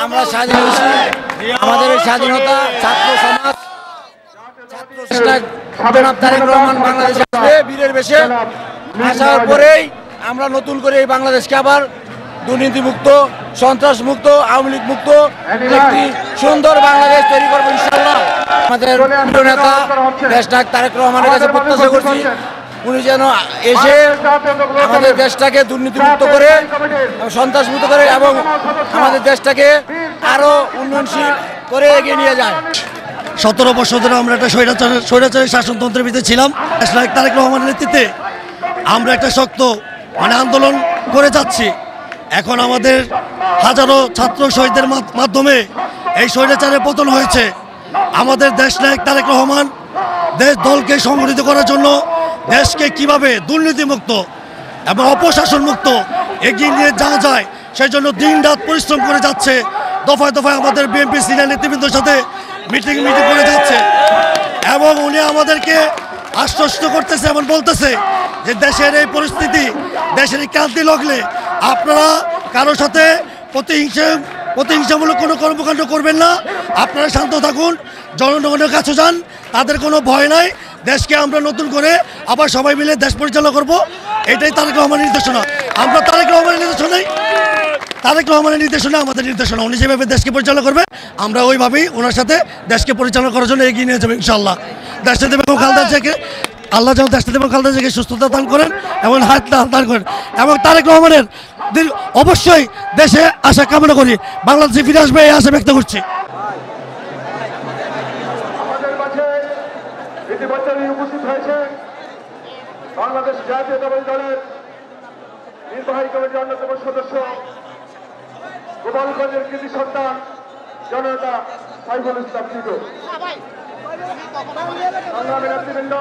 আমরা স্বাধীন হয়েছি। আমাদের এই স্বাধীনতা ছাত্র সমাজ জনাব তারেক রহমান বাংলাদেশে আসবে বীরের বেশে। আসার পরেই আমরা নতুন করে এই বাংলাদেশকে আবার দুর্নীতিমুক্ত, সন্ত্রাস মুক্ত, আওয়ামী লীগ মুক্ত একটি সুন্দর বাংলাদেশ তৈরি করবো ইনশাআল্লাহ। আমাদের প্রিয় নেতা দেশনায়ক তারেক রহমানের কাছে প্রত্যাশা করছি উনি যেন এসে আমাদের দেশটাকে দুর্নীতিমুক্ত করে, সন্ত্রাস মুক্ত করে এবং আমাদের দেশটাকে আরো উন্নয়নশীল করে এগিয়ে নিয়ে যায়। 17 বছর ধরে আমরা একটা স্বৈরাচারী শাসনতন্ত্রের ভিতরে ছিলাম। দেশনায়ক তারেক রহমানের নেতৃত্বে আমরা একটা শক্ত আন্দোলন করে যাচ্ছি। এখন আমাদের হাজারো ছাত্র শহীদের মাধ্যমে এই স্বৈরাচারের পতন হয়েছে। আমাদের দেশনায়ক তারেক রহমান দলকে সংগঠিত করার জন্য দেশকে কিভাবে দুর্নীতিমুক্ত এবং অপশাসন মুক্ত এগিয়ে নিয়ে যাওয়া যায় সেই জন্য দিন রাত পরিশ্রম করে যাচ্ছে। দফায় দফায় আমাদের বিএনপি সিনিয়র নেতৃবৃন্দের সাথে মিটিং করে যাচ্ছে এবং উনি আমাদেরকে আশ্বস্ত করতেছে এবং বলতেছে যে দেশের এই পরিস্থিতি, দেশের এই ক্রান্তি লাগলে আপনারা কারোর সাথে প্রতিহিংসামূলক কোনো কর্মকাণ্ড করবেন না, আপনারা শান্ত থাকুন, জনগণের কাছে যান, তাদের কোনো ভয় নাই, দেশকে আমরা নতুন করে আবার সবাই মিলে দেশ পরিচালনা করব। এটাই তারেক রহমানের নির্দেশনা। আমরা তারেক রহমানের নির্দেশনা আমাদের নির্দেশনা। উনি যেভাবে দেশকে পরিচালনা করবে আমরা ওইভাবেই ওনার সাথে দেশকে পরিচালনা করার জন্য এগিয়ে নিয়ে যাবো ইনশাআল্লাহ। দেশটা দেবে খালেদা জিয়াকে, আল্লাহ যেমন দেশটা দেবে খালেদা জিয়াকে সুস্থতা দান করেন এবং হাত দান করেন এবং তারেক রহমানের অবশ্যই দেশে আশা কামনা করি বাংলাদেশে ফিরে আসবে এই আশা ব্যক্ত করছি। উপস্থিত হয়েছে বাংলাদেশ জাতীয়তাবাদী দলের নির্বাহী কমিটির অন্যতম সদস্য গোপালগঞ্জের কৃতি সন্তান জননেতা সাইফুল ইসলাম টিটু, সংগ্রামী নেতৃবৃন্দ,